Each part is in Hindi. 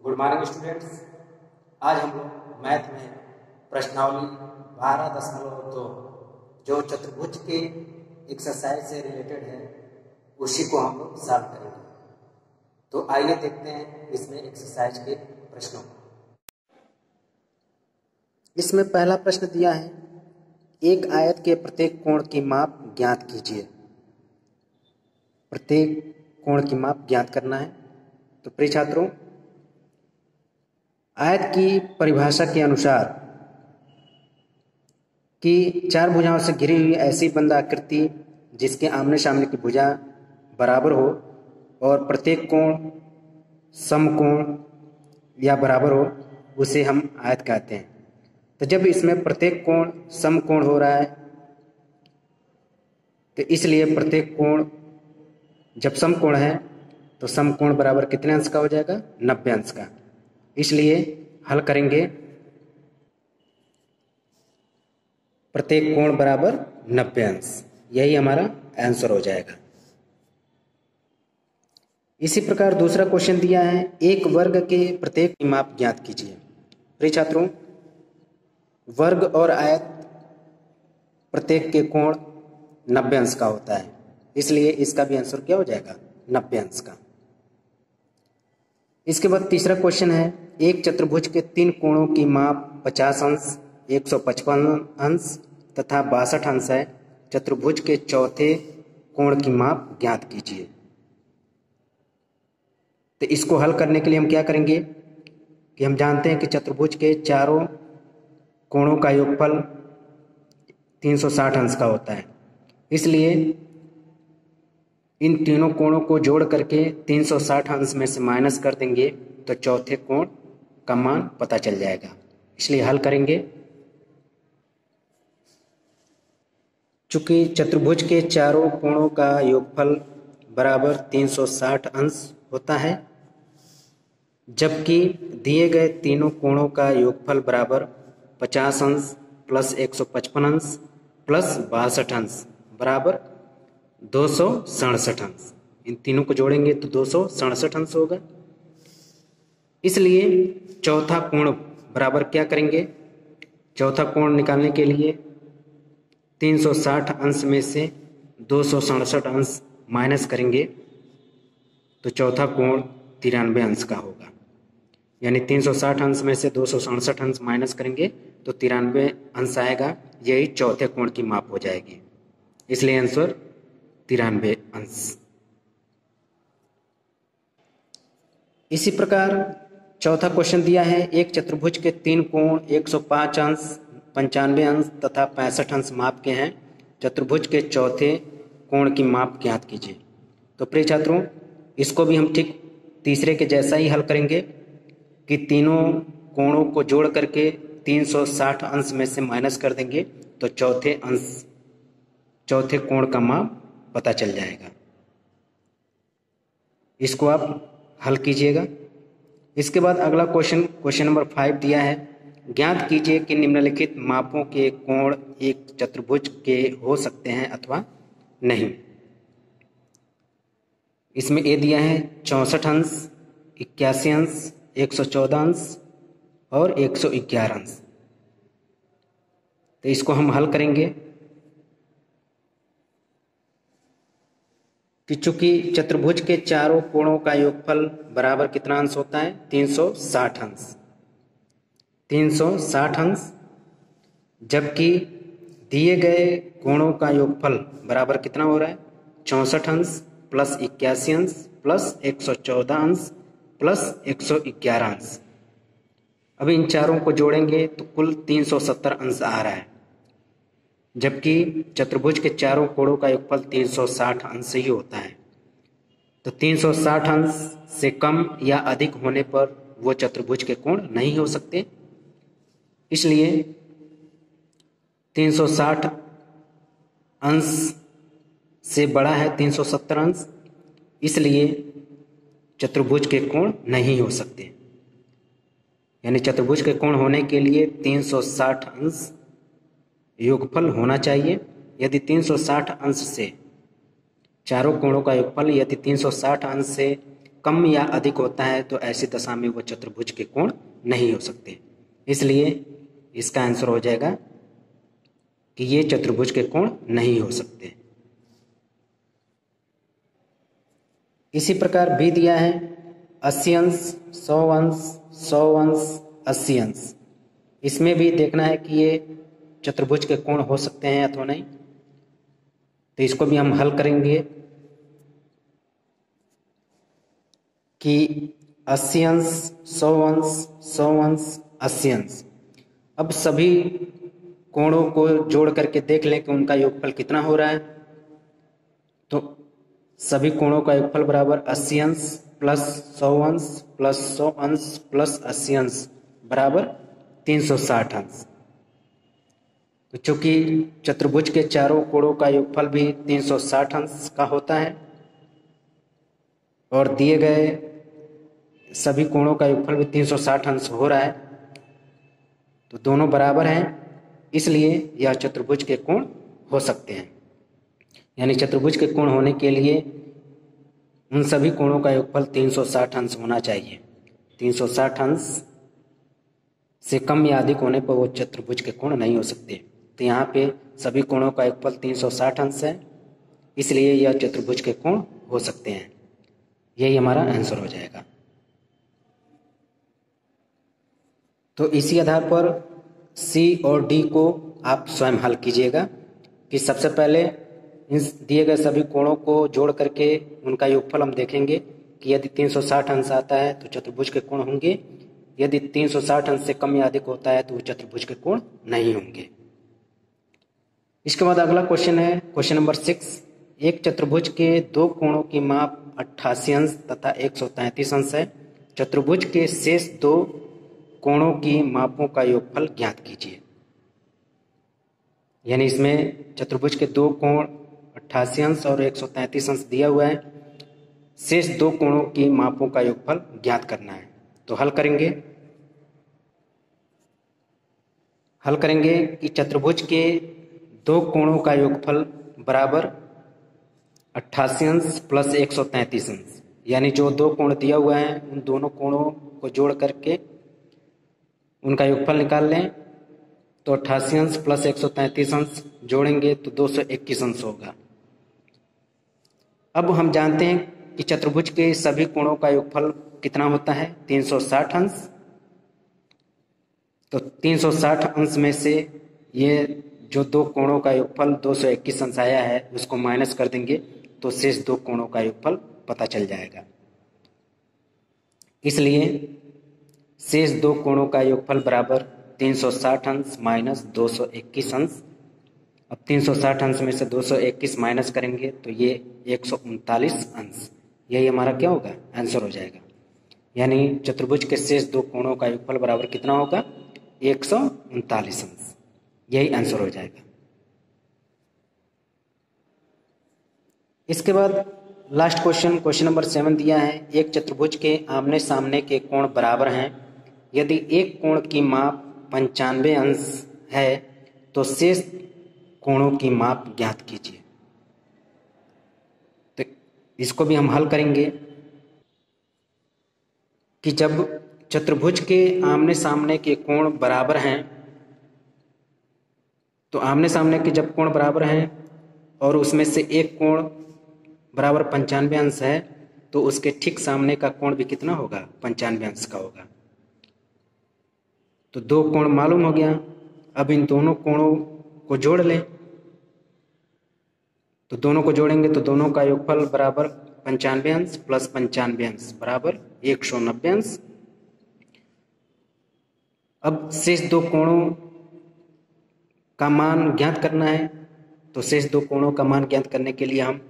Good morning students. आज हम लोग मैथ में प्रश्नावली 12.2 जो चतुर्भुज के एक्सरसाइज से रिलेटेड है उसी को हम लोग सॉल्व करेंगे। तो आइए देखते हैं इसमें एक्सरसाइज के प्रश्नों को। इसमें पहला प्रश्न दिया है, एक आयत के प्रत्येक कोण की माप ज्ञात कीजिए। प्रत्येक कोण की माप ज्ञात करना है। तो प्रिय छात्रों, आयत की परिभाषा के अनुसार कि चार भुजाओं से घिरी हुई ऐसी बंद आकृति जिसके आमने सामने की भुजा बराबर हो और प्रत्येक कोण समकोण या बराबर हो, उसे हम आयत कहते हैं। तो जब इसमें प्रत्येक कोण समकोण हो रहा है तो इसलिए प्रत्येक कोण जब समकोण है तो समकोण बराबर कितने अंश का हो जाएगा? 90 अंश का। इसलिए हल करेंगे प्रत्येक कोण बराबर 90 अंश, यही हमारा आंसर हो जाएगा। इसी प्रकार दूसरा क्वेश्चन दिया है, एक वर्ग के प्रत्येक की माप ज्ञात कीजिए। प्रिय छात्रों, वर्ग और आयत प्रत्येक के कोण 90 अंश का होता है, इसलिए इसका भी आंसर क्या हो जाएगा? 90 अंश का। इसके बाद तीसरा क्वेश्चन है, एक चतुर्भुज के 3 कोणों की माप 50 अंश, 155 अंश तथा 62 अंश है। चतुर्भुज के चौथे कोण की माप ज्ञात कीजिए। तो इसको हल करने के लिए हम क्या करेंगे कि हम जानते हैं कि चतुर्भुज के चारों कोणों का योगफल 360 अंश का होता है, इसलिए इन तीनों कोणों को जोड़ करके 360 अंश में से माइनस कर देंगे तो चौथे कोण का मान पता चल जाएगा। इसलिए हल करेंगे। चूंकि चतुर्भुज के चारों कोणों का योगफल बराबर 360 अंश होता है, जबकि दिए गए तीनों कोणों का योगफल बराबर 50 अंश प्लस 155 अंश प्लस 62 अंश बराबर 267 अंश। इन तीनों को जोड़ेंगे तो 267 अंश होगा। इसलिए चौथा कोण बराबर क्या करेंगे? चौथा कोण निकालने के लिए 360 अंश में से 267 अंश माइनस करेंगे तो चौथा कोण 93 अंश का होगा। यानी 360 अंश में से 267 अंश माइनस करेंगे तो 93 अंश आएगा। यही चौथे कोण की माप हो जाएगी, इसलिए आंसर 93 अंश। इसी प्रकार चौथा क्वेश्चन दिया है, एक चतुर्भुज के 3 कोण 105 अंश, 95 अंश तथा 65 अंश माप के हैं। चतुर्भुज के चौथे कोण की माप ज्ञात कीजिए। तो प्रिय छात्रों, इसको भी हम ठीक तीसरे के जैसा ही हल करेंगे कि तीनों कोणों को जोड़ करके 360 अंश में से माइनस कर देंगे तो चौथे कोण का माप पता चल जाएगा। इसको आप हल कीजिएगा। इसके बाद अगला क्वेश्चन नंबर 5 दिया है, ज्ञात कीजिए कि निम्नलिखित मापों के कोण एक चतुर्भुज के हो सकते हैं अथवा नहीं। इसमें ए दिया है 64 अंश, 81 अंश, 114 अंश और 111 अंश। तो इसको हम हल करेंगे कि चूंकि चतुर्भुज के चारों कोणों का योगफल बराबर कितना अंश होता है? 360 अंश। 360 अंश, जबकि दिए गए कोणों का योगफल बराबर कितना हो रहा है? 64 अंश प्लस 81 अंश प्लस 114 अंश प्लस 111 अंश। अब इन चारों को जोड़ेंगे तो कुल 370 अंश आ रहा है, जबकि चतुर्भुज के चारों कोणों का योगफल 360 अंश ही होता है। तो 360 अंश से कम या अधिक होने पर वो चतुर्भुज के कोण नहीं हो सकते। इसलिए 360 अंश से बड़ा है 370 अंश, इसलिए चतुर्भुज के कोण नहीं हो सकते। यानी चतुर्भुज के कोण होने के लिए 360 अंश योगफल होना चाहिए। यदि 360 अंश से चारों कोणों का योगफल यदि 360 अंश से कम या अधिक होता है तो ऐसी दशा में वो चतुर्भुज के कोण नहीं हो सकते। इसलिए इसका आंसर हो जाएगा कि ये चतुर्भुज के कोण नहीं हो सकते। इसी प्रकार बी दिया है 80 अंश, 100 अंश, 100 अंश, 80 अंश। इसमें भी देखना है कि ये चतुर्भुज के कोण हो सकते हैं अथवा नहीं। तो इसको भी हम हल करेंगे कि 80 अंश, 100 अंश, 100 अंश, 80 अंश। अब सभी कोणों को जोड़ करके देख लें कि उनका योगफल कितना हो रहा है। तो सभी कोणों का योगफल बराबर 80 अंश प्लस 100 अंश प्लस 100 अंश प्लस 80 अंश बराबर 360 अंश। तो चूंकि चतुर्भुज के चारों कोणों का योगफल भी 360 अंश का होता है और दिए गए सभी कोणों का योगफल भी 360 अंश हो रहा है, तो दोनों बराबर हैं, इसलिए यह चतुर्भुज के कोण हो सकते हैं। यानी चतुर्भुज के कोण होने के लिए उन सभी कोणों का योगफल 360 अंश होना चाहिए। 360 अंश से कम या अधिक होने पर वो चतुर्भुज के कोण नहीं हो सकते। तो यहाँ पे सभी कोणों का योगफल 360 अंश है, इसलिए यह चतुर्भुज के कोण हो सकते हैं। यही हमारा आंसर हो जाएगा। तो इसी आधार पर सी और डी को आप स्वयं हल कीजिएगा कि सबसे पहले इन दिए गए सभी कोणों को जोड़ करके उनका योगफल हम देखेंगे कि यदि 360 अंश आता है तो चतुर्भुज के कोण होंगे, यदि 360 अंश से कम या अधिक होता है तो वो चतुर्भुज के कोण नहीं होंगे। इसके बाद अगला क्वेश्चन है क्वेश्चन नंबर 6। एक चतुर्भुज के दो कोणों की माप 88 अंश तथा 133 अंश है। चतुर्भुज के शेष दो कोणों की मापों का योगफल ज्ञात कीजिए। यानी इसमें चतुर्भुज के दो कोण 88 अंश और 133 अंश दिया हुआ है, शेष दो कोणों की मापों का योगफल ज्ञात करना है। तो हल करेंगे कि चतुर्भुज के दो कोणों का योगफल बराबर 88 अंश प्लस 133 अंश। यानी जो दो कोण दिया हुआ है उन दोनों कोणों को जोड़ करके उनका योगफल निकाल लें। तो 88 अंश प्लस 133 अंश जोड़ेंगे तो 221 अंश होगा। अब हम जानते हैं कि चतुर्भुज के सभी कोणों का योगफल कितना होता है, 360 अंश। तो 360 अंश में से ये जो दो कोणों का योगफल 221 अंश आया है उसको माइनस कर देंगे तो शेष दो कोणों का योगफल पता चल जाएगा। इसलिए शेष दो कोणों का योगफल बराबर 360 अंश माइनस 221 अंश। अब 360 अंश में से 221 माइनस करेंगे तो ये 139 अंश। यही हमारा क्या होगा, आंसर हो जाएगा। यानी चतुर्भुज के शेष दो कोणों का योगफल बराबर कितना होगा, 139 अंश। यही आंसर हो जाएगा। इसके बाद लास्ट क्वेश्चन नंबर 7 दिया है। एक चतुर्भुज के आमने सामने के कोण बराबर हैं। यदि एक कोण की माप 95 अंश है तो शेष कोणों की माप ज्ञात कीजिए। तो इसको भी हम हल करेंगे कि जब चतुर्भुज के आमने सामने के कोण बराबर हैं, तो आमने सामने के जब कोण बराबर हैं और उसमें से एक कोण बराबर 95 अंश है तो उसके ठीक सामने का कोण भी कितना होगा, 95 अंश का होगा। तो दो कोण मालूम हो गया। अब इन दोनों कोणों को जोड़ लें। तो दोनों को जोड़ेंगे तो दोनों का योगफल बराबर 95 अंश प्लस 95 अंश बराबर 190 अंश। अब शेष दो कोणों का मान ज्ञात करना है। तो शेष दो कोणों का मान ज्ञात करने के लिए हम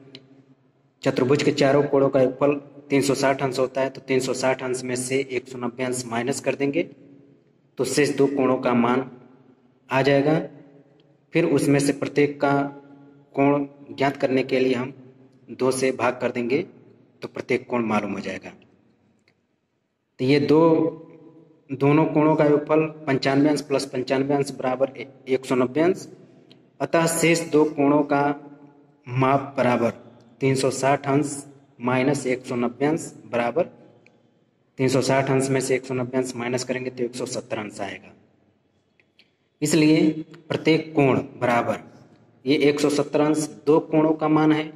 चतुर्भुज के चारों कोणों का योगफल 360 अंश होता है, तो 360 अंश में से 190 अंश माइनस कर देंगे तो शेष दो कोणों का मान आ जाएगा। फिर उसमें से प्रत्येक का कोण ज्ञात करने के लिए हम 2 से भाग कर देंगे तो प्रत्येक कोण मालूम हो जाएगा। तो ये दोनों कोणों का योगफल 95 अंश प्लस 95 अंश बराबर 190 अंश। अतः शेष दो कोणों का माप बराबर 360 अंश माइनस 190 अंश बराबर 360 अंश में से 190 अंश माइनस करेंगे तो 170 अंश आएगा। इसलिए प्रत्येक कोण बराबर ये 170 अंश दो कोणों का मान है,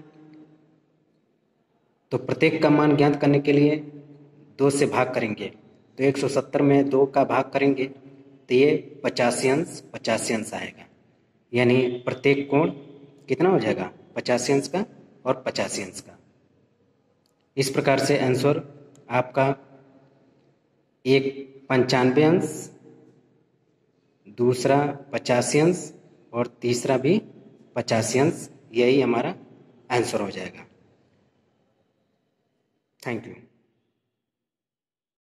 तो प्रत्येक का मान ज्ञात करने के लिए 2 से भाग करेंगे, तो 170 में 2 का भाग करेंगे तो ये 85 अंश आएगा। यानी प्रत्येक कोण कितना हो जाएगा, 85 अंश का और 85 अंश का। इस प्रकार से आंसर आपका एक 95 अंश, दूसरा 85 अंश और तीसरा भी 85 अंश, यही हमारा आंसर हो जाएगा। Thank you.